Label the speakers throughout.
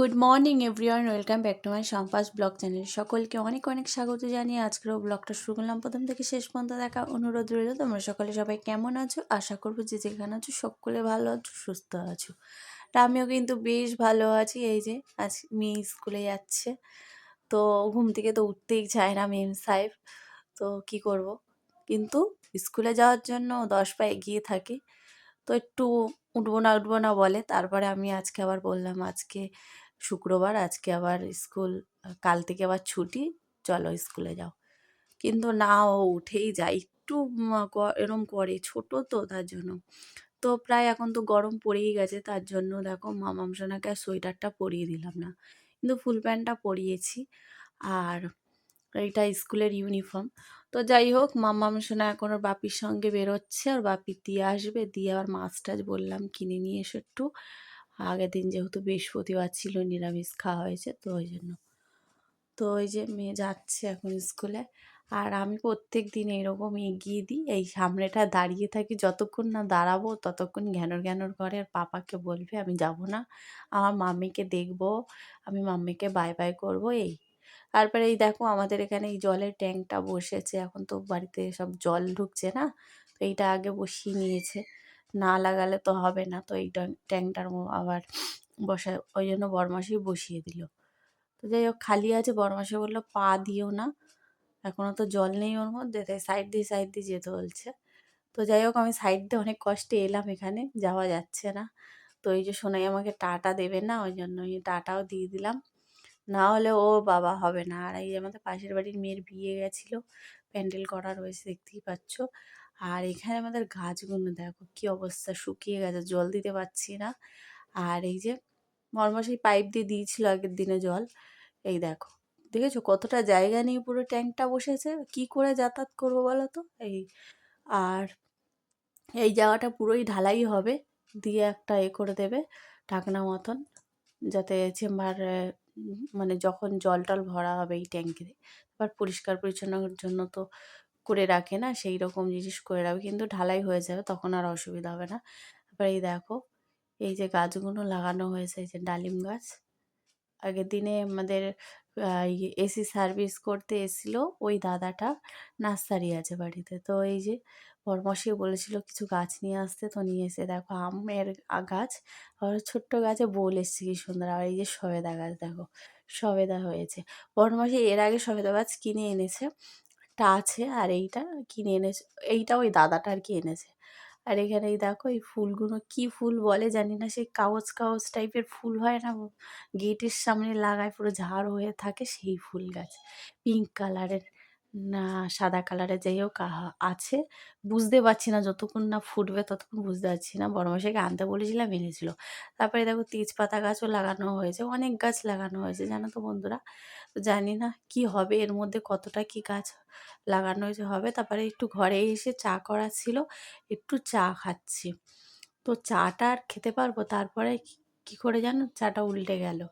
Speaker 1: Good morning everyone, welcome back to my Sampas blog channel. সকলকে অনেক অনেক স্বাগত জানিয়ে আজকেরও ব্লগটা শুরু করলাম। প্রথম থেকে শেষ পর্যন্ত দেখা অনুরোধ রইল। তোমরা সবাই কেমন আছো? আশা করবো যে যেখানে আছো সকলে ভালো আছো, সুস্থ আছো। তা আমিও কিন্তু বেশ ভালো আছি। এই যে আজ মেয়ে স্কুলে যাচ্ছে, তো ঘুম থেকে তো উঠতেই চায় না মেম সাহেব। তো কি করব, কিন্তু স্কুলে যাওয়ার জন্য 10 পা এগিয়ে থাকি। তো একটু উঠবো না বলে। তারপরে আমি আজকে আবার বললাম, আজকে শুক্রবার, আজকে আবার স্কুল, কাল থেকে আবার ছুটি, চলো স্কুলে যাও। কিন্তু না, ও উঠেই যায়। একটু এরম করে, ছোট তো তার জন্য। তো প্রায় এখন তো গরম পড়েই গেছে, তার জন্য দেখো মামাম সোনাকে আর সোয়েটারটা পরিয়ে দিলাম না, কিন্তু ফুল প্যান্টটা পরিয়েছি। আর এইটা স্কুলের ইউনিফর্ম। তো যাই হোক, মাম্মাম সোনা এখন ওর বাপির সঙ্গে বেরোচ্ছে, ওর বাপি দিয়ে আসবে, দিয়ে আবার মাছ টাছ বললাম কিনে নিয়ে এসো একটু। আগের দিন যেহেতু বৃহস্পতিবার ছিল, নিরামিষ খাওয়া হয়েছে, তো ওই জন্য। তো ওই যে মেয়ে যাচ্ছে এখন স্কুলে। আর আমি প্রত্যেক দিন এরকম এগিয়ে দিই, এই সামনেটা দাঁড়িয়ে থাকি, যতক্ষণ না দাঁড়াবো ততক্ষণ ঘ্যানর ঘ্যানর করে। আর পাপাকে বলবে আমি যাব না, আমার মাম্মিকে দেখবো, আমি মাম্মিকে বাই বাই করবো, এই। তারপরে এই দেখো আমাদের এখানে এই জলের ট্যাঙ্কটা বসেছে, এখন তো বাড়িতে সব জল ঢুকছে না, তো এইটা আগে বসিয়ে নিয়েছে, না লাগালে তো হবে না। তো এই ট্যাঙ্কটার আবার ওই জন্য বরমাসই বসিয়ে দিল। তো যাই হোক, খালি আছে, বরমাসে বললো পা দিও না, এখনো তো জল নেই ওর মধ্যে, তাই সাইড দিয়ে যেতে বলছে। তো যাই হোক, আমি সাইড দিয়ে অনেক কষ্টে এলাম, এখানে যাওয়া যাচ্ছে না। তো এই যে সোনাই আমাকে টাটা দেবে না, ওই জন্য আমি টাটাও দিয়ে দিলাম, না হলে ও বাবা হবে না। আর এই যে আমাদের পাশের বাড়ির মেয়ের বিয়ে গেছিলো, প্যান্ডেল করা রয়েছে দেখতেই পাচ্ছ। আর এখানে আমাদের গাছগুলো দেখো কি অবস্থা, শুকিয়ে গেছে, জল দিতে পারছি না। আর এই যে মরমাসি পাইপ দিয়ে দিয়েছিল আগের দিনে জল, এই দেখো, দেখেছো কতটা জায়গা নিয়ে পুরো ট্যাঙ্কটা বসেছে, কি করে যাতায়াত করবো বলো তো, এই। আর এই জায়গাটা পুরোই ঢালাই হবে, দিয়ে একটা করে দেবে ঢাকনা মতন, যাতে চেম্বার, মানে যখন জল টল ভরা হবে এই ট্যাঙ্কে, এবার পরিষ্কার পরিচ্ছন্নর জন্য তো করে রাখে না, সেই রকম জিনিস করে রাখবে, কিন্তু ঢালাই হয়ে যাবে তখন আর অসুবিধা হবে না। এবার এই দেখো, এই যে গাছগুলো লাগানো হয়েছে, এই যে ডালিম গাছ, আগের দিনে আমাদের এসি সার্ভিস করতে এসেছিল ওই দাদাটা, নার্সারি আছে বাড়িতে, তো এই যে বরমশাই বলেছিল কিছু গাছ নিয়ে আসতে, তো নিয়ে এসে দেখো আমের গাছ, আর ছোট্ট গাছে বোল এসছে কি সুন্দর। আর এই যে সবেদা গাছ দেখো, সবেদা হয়েছে। বরমশাই এর আগে সবেদা গাছ কিনে এনেছে, একটা আছে, আর এইটা কিনে এনেছে, এইটা ওই দাদাটা আর কি এনেছে। আর এখানে এই দেখো এই ফুলগুলো কি ফুল বলে জানি না, সেই কাগজ কাগজ টাইপের ফুল হয় না, গেটের সামনে লাগায় পুরো ঝাড় হয়ে থাকে, সেই ফুল গাছ, পিঙ্ক কালারের না সাদা কালারের, যাই হোক আছে, বুঝতে পারছি না, যতক্ষণ না ফুটবে ততক্ষণ বুঝতে পারছি না। বড়মশাইকে আনতে বলেছিলাম, এনেছিল। তারপরে দেখো তেজপাতা গাছও লাগানো হয়েছে, অনেক গাছ লাগানো হয়েছে জানো তো বন্ধুরা। তো জানি না কি হবে এর মধ্যে, কতটা কি গাছ লাগানো হয়েছে হবে। তারপরে একটু ঘরে এসে চা করা ছিল, একটু চা খাচ্ছি। তো চাটা আর খেতে পারবো, তারপরে কি করে জানো চাটা উল্টে গেল,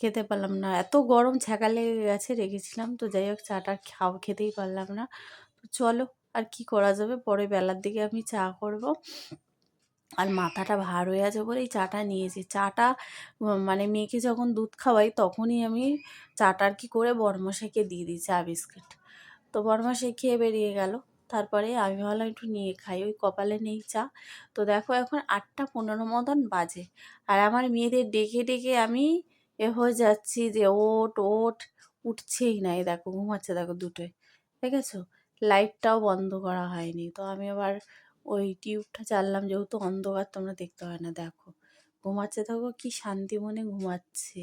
Speaker 1: খেতে পারলাম না, এত গরম ছ্যাঁকা লেগে গেছে, রেখেছিলাম। তো যাই হোক, চাটা খেতেই পারলাম না। তো চলো, আর কি করা যাবে, পরে বেলার দিকে আমি চা করব। আর মাথাটা ভার হয়ে আছে বলে এই চাটা নিয়েছি। চাটা মানে মেয়েকে যখন দুধ খাওয়াই তখনই আমি চাটা আর কি করে বরমশাইকে দিয়ে দিই, চা বিস্কিট। তো বরমশাই খেয়ে বেরিয়ে গেল। তারপরে আমি ভাবলাম একটু নিয়ে খাই, ওই কপালে নেই চা। তো দেখো এখন 8টা 15 মতন বাজে, আর আমার মেয়েদের ডেকে ডেকে আমি হয়ে যাচ্ছি যে ওঠ ওঠ, উঠছেই না। এই দেখো ঘুমাচ্ছে, দেখো দুটোই, দেখেছো, লাইটটাও বন্ধ করা হয়নি। তো আমি আবার ওই টিউবটা জ্বাললাম, যেহেতু অন্ধকার তোমরা দেখতে হয় না, দেখো ঘুমাচ্ছে, দেখো কি শান্তি মনে ঘুমাচ্ছে।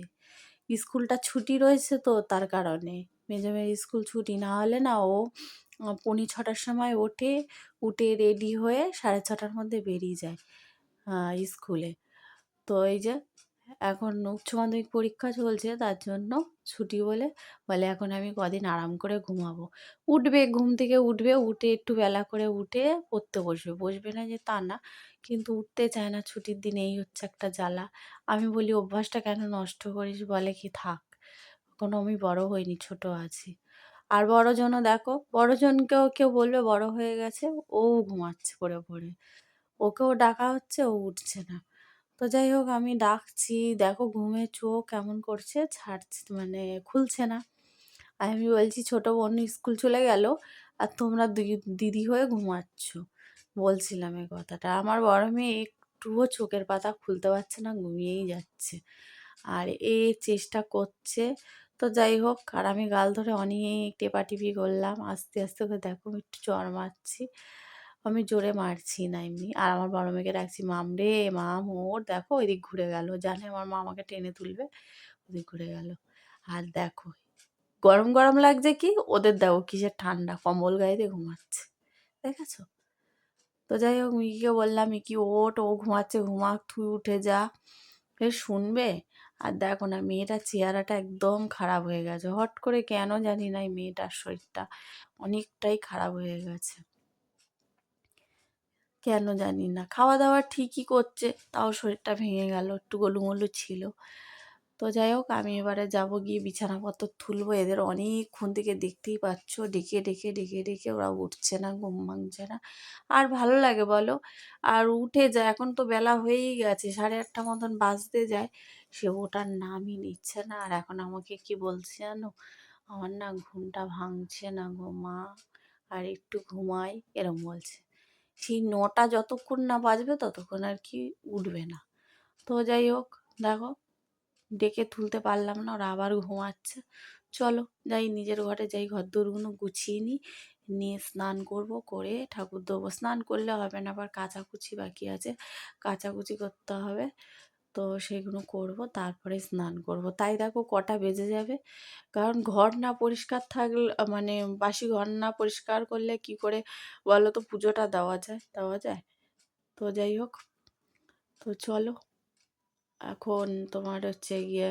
Speaker 1: স্কুলটা ছুটি রয়েছে তো তার কারণে, মেজো মেয়ের স্কুল ছুটি না হলে না, ও 6:45-র সময় ওঠে, উঠে রেডি হয়ে 6:30-র মধ্যে বেরিয়ে যায় স্কুলে। তো এই যে এখন উচ্চ মাধ্যমিক পরীক্ষা চলছে, তার জন্য ছুটি বলে বলে এখন আমি কদিন আরাম করে ঘুমাবো। উঠবে, ঘুম থেকে উঠবে, উঠে একটু বেলা করে উঠে পড়তে বসবে, বসবে না যে তা না, কিন্তু উঠতে চায় না ছুটির দিনে, এই হচ্ছে একটা জ্বালা। আমি বলি অভ্যাসটা কেন নষ্ট করিস, বলে কি থাক, এখনো আমি বড় হইনি, ছোট আছি। আর বড়জনও দেখো, বড়জনকেও কেউ বলবে বড় হয়ে গেছে, ও ঘুমাচ্ছে পড়ে পড়ে, ওকেও ডাকা হচ্ছে, ও উঠছে না। তো তো যাই হোক আমি ডাকছি, দেখো ঘুমে চোখ কেমন করছে, ছাড়ছে মানে খুলছে না। আর আমি বলছি ছোট বোন স্কুল চলে গেল আর তোমরা দিদি হয়ে ঘুমাচ্ছ, বলছিলাম এই কথাটা। আমার বড় মেয়ে একটুও চোখের পাতা খুলতে পারছে না, ঘুমিয়েই যাচ্ছে। আর এ চেষ্টা করছে। তো যাই হোক, আর আমি গাল ধরে অনেক টেপাটিপি করলাম, আস্তে আস্তে করে দেখো আমি একটু চড় মারছি, আমি জোরে মারছি না এমনি। আর আমার বড় মেয়েকে ডাকছি, মাম রে মাম, ওর দেখো ওইদিক ঘুরে গেল, জানে আমার মা আমাকে টেনে তুলবে, ওদিক ঘুরে গেল। আর দেখো গরম গরম লাগছে কি, ওদের দেখো কিসের ঠান্ডা, কম্বল গায়ে দিয়ে ঘুমাচ্ছে, দেখেছো? তো যাই হোক মিকিকে বললাম, মিকি ওঠ, ও ঘুমাচ্ছে, ঘুমাক, তুই উঠে যা। শুনবে? আর দেখো না মেয়েটার চেহারাটা একদম খারাপ হয়ে গেছে, হট করে কেন জানি না এই মেয়েটার শরীরটা অনেকটাই খারাপ হয়ে গেছে, কেন জানি না। খাওয়া দাওয়া ঠিকই করছে, তাও শরীরটা ভেঙে গেল, একটু গোলুমোলু ছিল। তো যাই হোক আমি এবারে যাব, গিয়ে বিছানাপত্র তুলবো। এদের অনেকক্ষণ থেকে দেখতেই পাচ্ছ, ডেকে ডেকে ডেকে ডেকে ওরা উঠছে না, ঘুম ভাঙছে না। আর ভালো লাগে বলো? আর উঠে যায়, এখন তো বেলা হয়েই গেছে, 8:30 মতন বাজতে যায়, সে ওটার নামই নিচ্ছে না। আর এখন আমাকে কি বলছে জানো? আমার না ঘুমটা ভাঙছে না গো মা, আর একটু ঘুমাই, এরম বলছে। সেই 9টা যতক্ষণ না বাজবে ততক্ষণ আর কি উঠবে না। তো যাই হোক দেখো, ডেকে তুলতে পারলাম না, ওরা আবার ঘুমাচ্ছে। চলো যাই নিজের ঘরে যাই, ঘরদোরগুলো গুছিয়ে নিই, নিয়ে স্নান করব, করে ঠাকুর দেবো। স্নান করলে হবে না, আবার কাচাকুচি বাকি আছে, কাচাকুচি করতে হবে। তো সেগুলো করব, তারপরে স্নান করব। তাই দেখো কটা বেজে যাবে, কারণ ঘর না পরিষ্কার থাকলে মানে বাসি ঘর না পরিষ্কার করলে কি করে বলো তো পুজোটা দেওয়া যায়, দেওয়া যায়? তো যাই হোক, তো চলো এখন তোমার হচ্ছে গিয়ে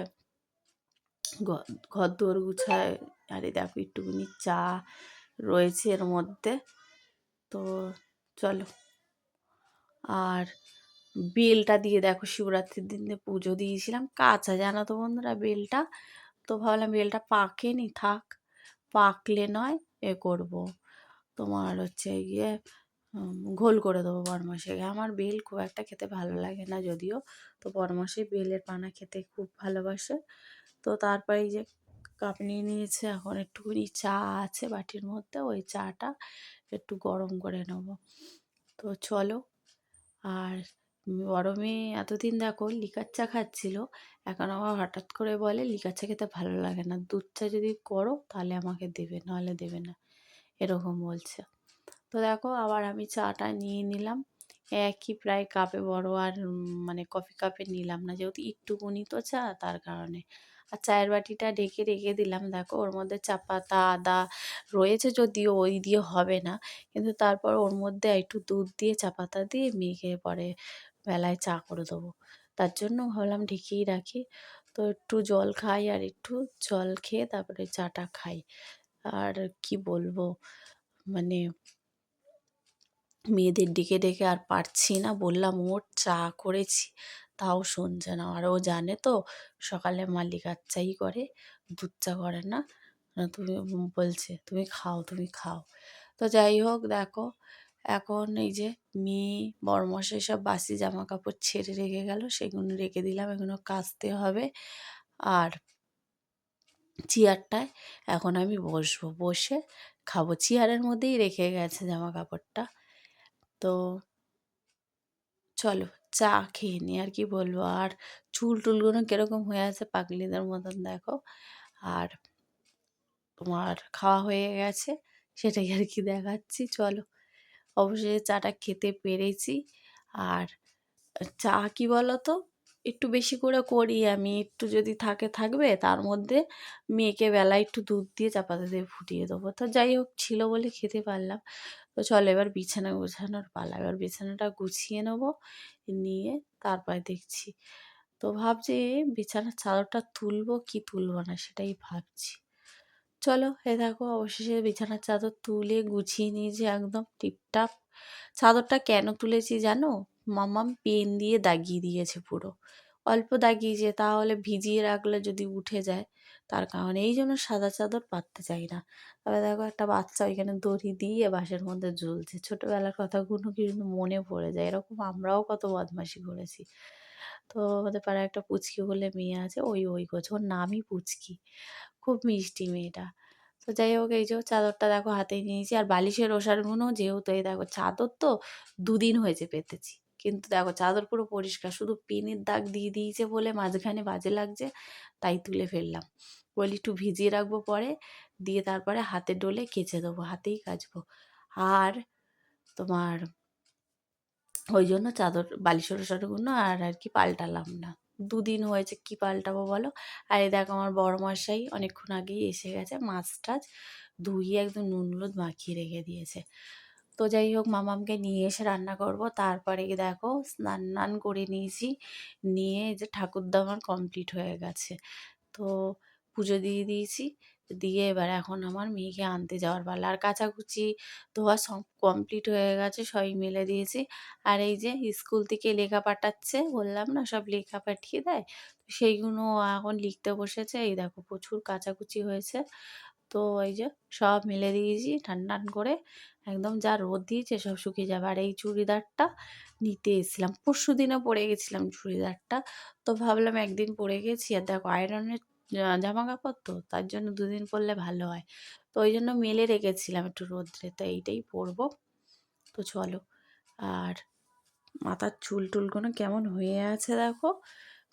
Speaker 1: ঘর দুয়ার গুছায়। আর এই দেখো একটুখানি চা রয়েছে এর মধ্যে, তো চলো। আর বেলটা দিয়ে দেখো শিবরাত্রির দিন পুজো দিয়েছিলাম, কাঁচা জানো তো বন্ধুরা বেলটা। তো ভাবলাম বেলটা পাকেনি, থাক, পাকলে নয় এ করব, তোমার হচ্ছে গিয়ে ঘোল করে দেবো বরমাসে। আমার বেল খুব একটা খেতে ভালো লাগে না যদিও, তো বরমাসে বেলের পানা খেতে খুব ভালোবাসে। তো তারপরে এই যে কাপ নিয়ে নিয়েছে, এখন একটুখানি চা আছে বাটির মধ্যে, ওই চাটা একটু গরম করে নেব। তো চলো। আর বড় মেয়ে এতদিন দেখো লিকার চা খাচ্ছিল, এখন আবার হঠাৎ করে বলে লিকার চা খেতে ভালো লাগে না, দুধ চা যদি করো তাহলে আমাকে দেবে, নাহলে দেবে না, এরকম বলছে। তো দেখো আবার আমি চাটা নিয়ে নিলাম, একই প্রায় কাপে বড়, আর মানে কফি কাপে নিলাম না, যেহেতু একটুকুনি তো চা, তার কারণে। আর চায়ের বাটিটা ঢেকে রেখে দিলাম, দেখো ওর মধ্যে চা পাতা আদা রয়েছে, যদিও ওই দিয়ে হবে না, কিন্তু তারপর ওর মধ্যে একটু দুধ দিয়ে চা পাতা দিয়ে মেখে পরে বেলায় চা করে দেবো, তার জন্য ভাবলাম ঢেকেই রাখি। তো একটু জল খাই, আর একটু জল খেয়ে তারপরে চাটা খাই। আর কি বলবো, মানে মেয়েদের ডেকে ডেকে আর পারছি না, বললাম ওর চা করেছি, তাও শুনছে না। আর ও জানে তো সকালে মা লিকার চাই করে, দুধ চা করে না। তুমি বলছে তুমি খাও, তুমি খাও। তো যাই হোক দেখো, এখন এই যে মেয়ে বরমশাই সব বাসি জামা কাপড় ছেড়ে রেখে গেল, সেগুলো রেখে দিলাম, এগুলো কাচতে হবে। আর চেয়ারটায় এখন আমি বসবো, বসে খাবো, চেয়ারের মধ্যেই রেখে গেছে জামা কাপড়টা। তো চলো চা খেয়ে নিই, আর কি বলবো। আর চুল টুলগুলো কিরকম হয়ে আছে পাগলিদের মতন দেখো। আর তোমার খাওয়া হয়ে গেছে, সেটাই আর কি দেখাচ্ছি, চলো। অবশেষে চাটা খেতে পেরেছি। আর চা কি বলো তো, একটু বেশি করে করি আমি, একটু যদি থাকে থাকবে, তার মধ্যে মেয়েকে বেলায় একটু দুধ দিয়ে চা পাতা দিয়ে ফুটিয়ে দেবো। তো যাই হোক ছিল বলে খেতে পারলাম। তো চলো এবার বিছানা গোছানোর পালা, এবার বিছানাটা গুছিয়ে নেবো, নিয়ে তারপরে দেখছি। তো ভাবছি বিছানার চাদরটা তুলবো কি তুলবো না সেটাই ভাবছি। চলো এ দেখো অবশেষে বিছানার চাদর তুলে গুছিয়ে নিয়েছি একদম টিপটাপ। চাদরটা কেন তুলেছি জানো? মাম্মাম পেন দিয়ে দাগিয়ে দিয়েছে পুরো, অল্প দাগিয়েছে, তাহলে ভিজিয়ে রাখলে যদি উঠে যায়, তার কারণে এই জন্য সাদা চাদর পাততে চাই না। তবে দেখো একটা বাচ্চা ওইখানে দড়ি দিয়ে বাঁশের মধ্যে ঝুলছে, ছোটোবেলার কথাগুলো কিন্তু মনে পড়ে যায়, এরকম আমরাও কত বদমাশি করেছি। তো আমাদের পাড়ায় একটা পুচকি বলে মেয়ে আছে, ওই করছে। ওর নামই পুচকি। খুব মিষ্টি মেয়েটা। তো যাই হোক এই যে চাদরটা দেখো হাতে নিয়েছি, আর বালিশের ওষাধগুলো যেহেতু এই দেখো চাদর তো ২ দিন হয়েছে পেতেছি। কিন্তু দেখো চাদর পুরো পরিষ্কার, শুধু পিনের দাগ দিয়ে দিয়েছে বলে মাঝখানে বাজে লাগছে, তাই তুলে ফেললাম। বলি একটু ভিজিয়ে রাখবো পরে, দিয়ে তারপরে হাতে ডলে কেচে দেবো, হাতেই কাচবো। আর তোমার ওই জন্য চাদর বালিশের ওষাধগুলো আর কি পাল্টালাম না। ২ দিন হয়েছে, কি পাল্টাবো বলো? আর এই দেখো আমার বড়মশাই অনেকক্ষণ আগেই এসে গেছে, মাছ টাছ ধুইয়ে একদম নুন হলুদ মাখিয়ে রেখে দিয়েছে। তো যাই হোক মামামকে নিয়ে এসে রান্না করব। তারপরে কি দেখো স্নান টান করে নিয়েছি, নিয়ে এই যে ঠাকুরদা আমার কমপ্লিট হয়ে গেছে। তো পুজো দিয়ে দিয়েছি, দিয়ে এবার এখন আমার মেয়েকে আনতে যাওয়ার পালা। আর কাচাকুচি ধোয়া সব কমপ্লিট হয়ে গেছে, সবই মেলে দিয়েছি। আর এই যে স্কুল থেকে লেখা পাঠাচ্ছে, বললাম না সব লেখা পাঠিয়ে দেয়, তো সেইগুলো এখন লিখতে বসেছে। এই দেখো প্রচুর কাচাকুচি হয়েছে। তো এই যে সব মেলে দিয়েছি টান টান করে, একদম যা রোদ দিয়েছে সব শুকিয়ে যাবে। আর এই চুড়িদারটা নিতে এসেছিলাম, পরশুদিনও পরে গেছিলাম চুড়িদারটা। তো ভাবলাম একদিন পরে গেছি, আর দেখো আয়রনের জামা কাপড় তো, তার জন্য ২ দিন পরলে ভালো হয়। তো ওই জন্য মেলে রেখেছিলাম একটু রোদ্রে, তো এইটাই পরবো। তো চলো। আর মাথার চুল টুলগুলো কেমন হয়ে আছে দেখো,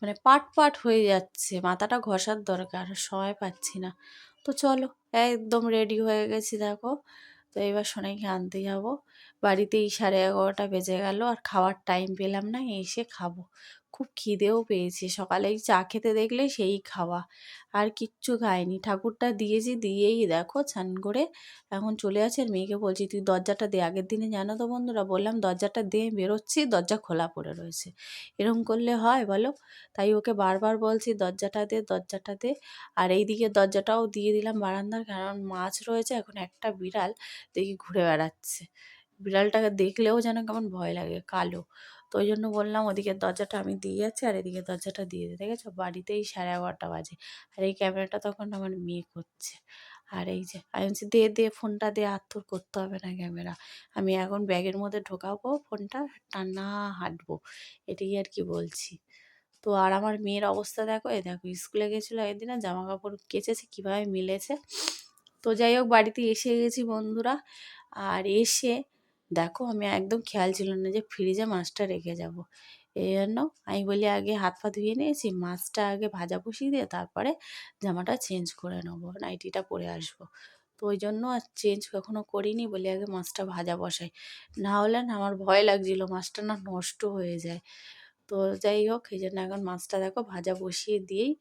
Speaker 1: মানে পাট হয়ে যাচ্ছে, মাথাটা ঘষার দরকার, সময় পাচ্ছি না। তো চলো, একদম রেডি হয়ে গেছি দেখো। তো এবার সোনাইকে আনতে যাব। বাড়িতেই 11:30 বেজে গেল, আর খাওয়ার টাইম পেলাম না, এসে খাবো। খুব খিদেও পেয়েছে, সকালেই চা খেতে দেখলে সেই খাওয়া, আর কিচ্ছু খাইনি। ঠাকুরটা দিয়েছি, দিয়েই দেখো স্নান করে এখন চলে আসে। আর মেয়েকে বলছি তুই দরজাটা দে। আগের দিনে জানো তো বন্ধুরা, বললাম দরজাটা দে, বেরোচ্ছি দরজা খোলা পড়ে রয়েছে। এরকম করলে হয় বলো? তাই ওকে বারবার বলছি দরজাটা দে, দরজাটা দে। আর এই দিকে দরজাটাও দিয়ে দিলাম বারান্দার, কারণ মাছ রয়েছে। এখন একটা বিড়াল দেখি ঘুরে বেড়াচ্ছে, বিড়ালটাকে দেখলেও যেন কেমন ভয় লাগে, কালো। তো ওই জন্য বললাম ওদিকের দরজাটা আমি দিয়ে যাচ্ছি, আর এদিকে দরজাটা দিয়ে দিই। দেখেছো বাড়িতেই 11:30 বাজে, আর এই ক্যামেরাটা তখন আমার মেয়ে করছে। আর এই যে আমি বলছি দে দে ফোনটা দে, আর তোর করতে হবে না ক্যামেরা, আমি এখন ব্যাগের মধ্যে ঢোকাবো ফোনটা, টানা হাঁটবো, এটাই আর কি বলছি। তো আর আমার মেয়ের অবস্থা দেখো, এই দেখো স্কুলে গেছিলো একদিন, আর জামা কাপড় কেচেছে কীভাবে মিলেছে। তো যাই হোক বাড়িতে এসে গেছি বন্ধুরা। আর এসে দেখো আমি একদম খেয়াল ছিল না যে ফ্রিজে মাছটা রেখে যাব। এই জন্য আমি বলি আগে হাত পা ধুয়ে নিয়েছি, মাছটা আগে ভাজা বসিয়ে দিয়ে তারপরে জামাটা চেঞ্জ করে নেবো, নাইটিটা পরে আসবো। তো ওই জন্য আর চেঞ্জ কখনো করিনি, বলি আগে মাছটা ভাজা বসাই। না হলে না আমার ভয় লাগছিল মাছটা না নষ্ট হয়ে যায়। তো যাই হোক এই জন্য এখন মাছটা দেখো ভাজা বসিয়ে দিয়েই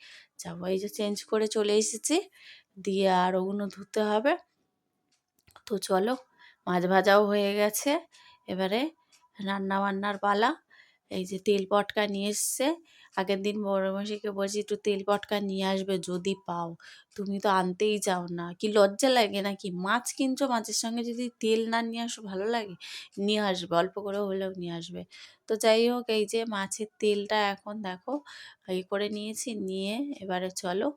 Speaker 1: যাবো। এই যে চেঞ্জ করে চলে এসেছি, দিয়ে আর ওগুলো ধুতে হবে। তো চলো, মাছ ভাজাও হয়ে গেছে, এবারে রান্না বান্নার পালা। এই যে তেল পটকা নিয়ে এসছে, আগের দিন বড়মাসিকে বলছি একটু তেল পটকা নিয়ে আসবে যদি পাও, তুমি তো আনতেই চাও না। কি লজ্জা লাগে নাকি? মাছ কিনছো, মাছের সঙ্গে যদি তেল না নিয়ে আসো ভালো লাগে? নিয়ে আসবে, অল্প করে হলেও নিয়ে আসবে। তো যাই হোক এই যে মাছের তেলটা এখন দেখো করে নিয়েছি, নিয়ে এবারে চলো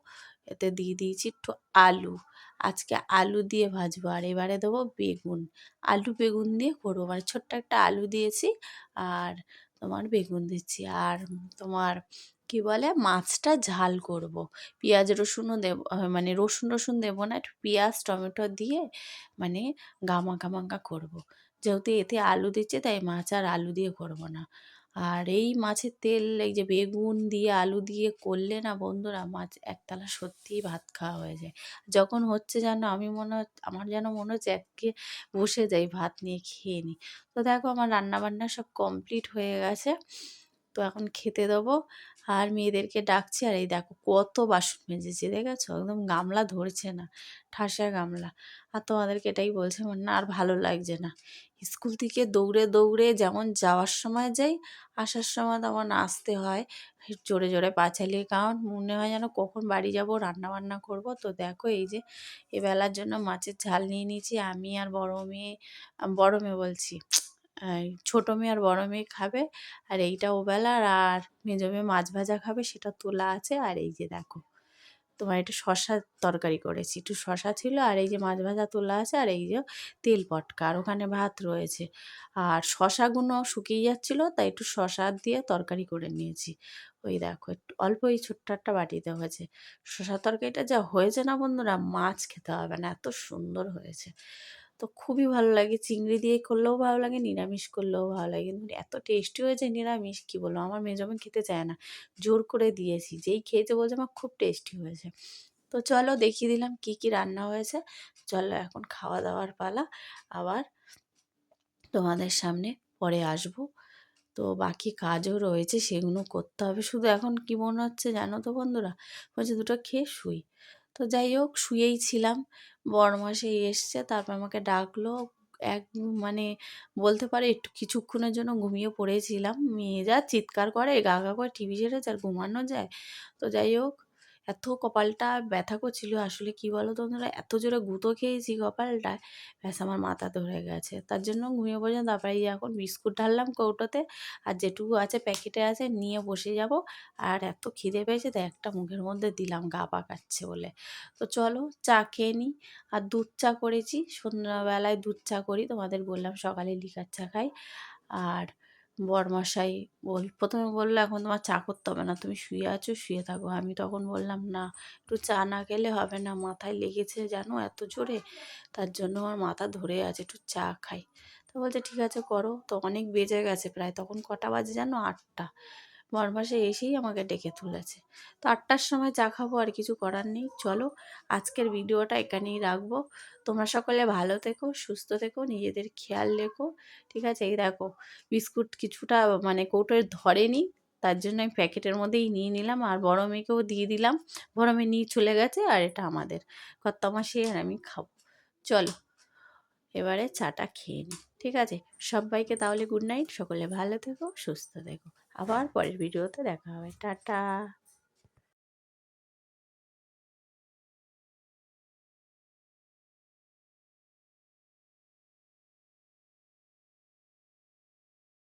Speaker 1: এতে দিয়ে দিয়েছি একটু আলু। আজকে আলু দিয়ে ভাজবো, আর এবারে দেবো বেগুন। আলু বেগুন দিয়ে করবো, মানে ছোট্ট একটা আলু দিয়েছি, আর তোমার বেগুন দিচ্ছি। আর তোমার কি বলে মাছটা ঝাল করব। পেঁয়াজ রসুনও দেবো, মানে রসুন দেবো না, একটু পেঁয়াজ টমেটো দিয়ে মানে গামাখা মাখা করবো। যেহেতু এতে আলু দিচ্ছে তাই মাছ আর আলু দিয়ে করবো না। আর এই মাছের তেল, এই যে বেগুন দিয়ে আলু দিয়ে করলে না বন্ধুরা, মাছ একতলা সত্যিই ভাত খাওয়া হয়ে যায়। যখন হচ্ছে যেন আমার যেন মনে হচ্ছে একে বসে যাই ভাত নিয়ে খেয়ে নিই। তো দেখো আমার রান্নাবান্না সব কমপ্লিট হয়ে গেছে। তো এখন খেতে দেবো, আর মেয়েদেরকে ডাকছি। আর এই দেখো কত বাসন মেজেছি, দেখেছো একদম গামলা ধরছে না, ঠাসা গামলা। আর তোমাদেরকে এটাই বলছি, আমার না আর ভালো লাগছে না। স্কুল থেকে দৌড়ে দৌড়ে যেমন যাওয়ার সময় যাই, আসার সময় তেমন আসতে হয় জোরে জোরে পা চালিয়ে, কারণ মনে হয় যেন কখন বাড়ি যাব, রান্না বান্না করব। তো দেখো এই যে এবেলার জন্য মাছের ঝাল নিয়ে নিয়েছি, আমি আর বড় মেয়ে বলছি, ছোটো মেয়ে আর বড় মেয়ে খাবে, আর এইটা ওবেলার। আর মেজো মেয়ে মাছ ভাজা খাবে, সেটা তোলা আছে। আর এই যে দেখো, তোমার একটু শশার তরকারি করেছি, একটু শশা ছিল, আর এই যে মাছ ভাজা তোলা আছে, আর এই যে তেল পটকা, আর ওখানে ভাত রয়েছে। আর শশাগুলো শুকিয়ে যাচ্ছিলো, তাই একটু শশা দিয়ে তরকারি করে নিয়েছি। ওই দেখো একটু অল্প এই ছোট্ট একটা বাটিতে হয়েছে। শশা তরকারিটা যা হয়েছে না বন্ধুরা, মাছ খেতে হবে না, এত সুন্দর হয়েছে। তো খুবই ভালো লাগে, চিংড়ি দিয়ে করলেও ভালো লাগে, নিরামিষ করলেও ভালো লাগে, কিন্তু এত টেস্টি হয়েছে নিরামিষ কী বলবো। আমার মেজমেন খেতে চায় না, জোর করে দিয়েছি, যেই খেয়েছে বলছে আমার খুব টেস্টি হয়েছে। তো চলো দেখিয়ে দিলাম কি কি রান্না হয়েছে। চলো এখন খাওয়া দাওয়ার পালা। আবার তোমাদের সামনে পরে আসবো। তো বাকি কাজও রয়েছে, সেগুলো করতে হবে। শুধু এখন কি মনে হচ্ছে জানো তো বন্ধুরা, বলছে দুটো খেয়ে শুই। তো যাই হোক, শুয়েই ছিলাম, বরমাসে এসছে, তারপর আমাকে ডাকলো। এক মানে বলতে পারে একটু কিছুক্ষণের জন্য ঘুমিয়ে পড়েছিলাম। মেয়ে যা চিৎকার করে, গা গা করে টিভি ছেড়েছে, আর ঘুমানো যায়? তো যাই হোক, এত কপালটা ব্যথা করছিল, আসলে কি বলো তো বন্ধুরা, এত জোরে গুঁতো খেয়েছি কপালটায়, ব্যাস আমার মাথা ধরে গেছে, তার জন্য ঘুমিয়ে পড়েছিলাম। তারপরে এই এখন বিস্কুট ঢাললাম কৌটোতে, আর যেটুকু আছে প্যাকেটে আছে নিয়ে বসে যাব। আর এত খিদে পেয়েছে, তাই একটা মুখের মধ্যে দিলাম, গা পাকাচ্ছে বলে। তো চলো চা খেয়ে নিই। আর দুধ চা করেছি, সন্ধ্যাবেলায় দুধ চা করি, তোমাদের বললাম সকালে লিকার চা খাই। আর বরমশাই প্রথমে বললো এখন তোমার চা করতে হবে না, তুমি শুয়ে আছো, শুয়ে থাকো। আমি তখন বললাম না, একটু চা না খেলে হবে না, মাথায় লেগেছে জানো এত জোরে, তার জন্য আমার মাথা ধরে আছে, একটু চা খাই। তো বলছে ঠিক আছে করো। তো অনেক বেজে গেছে প্রায়, তখন কটা বাজে জানো, 8টা। বরমাসে এসেই আমাকে ডেকে তুলেছে। তো 8টার সময় চা খাবো, আর কিছু করার নেই। চলো আজকের ভিডিওটা এখানেই রাখবো। তোমরা সকলে ভালো থেকো, সুস্থ থেকো, নিজেদের খেয়াল রেখো, ঠিক আছে? এই দেখো বিস্কুট কিছুটা কৌটোয় ধরেনি, তার জন্য আমি প্যাকেটের মধ্যেই নিয়ে নিলাম, আর বড় মেয়েকেও দিয়ে দিলাম। বড় মেয়ে নিয়ে চলে গেছে, আর এটা আমাদের কর্তামাসি আর আমি খাবো। চলো এবারে চাটা খেয়ে নিই, ঠিক আছে? সবাইকে তাহলে গুড নাইট, সকলে ভালো থেকো, সুস্থ থেকো। আবার পরের ভিডিওতে দেখা হবে, টাটা।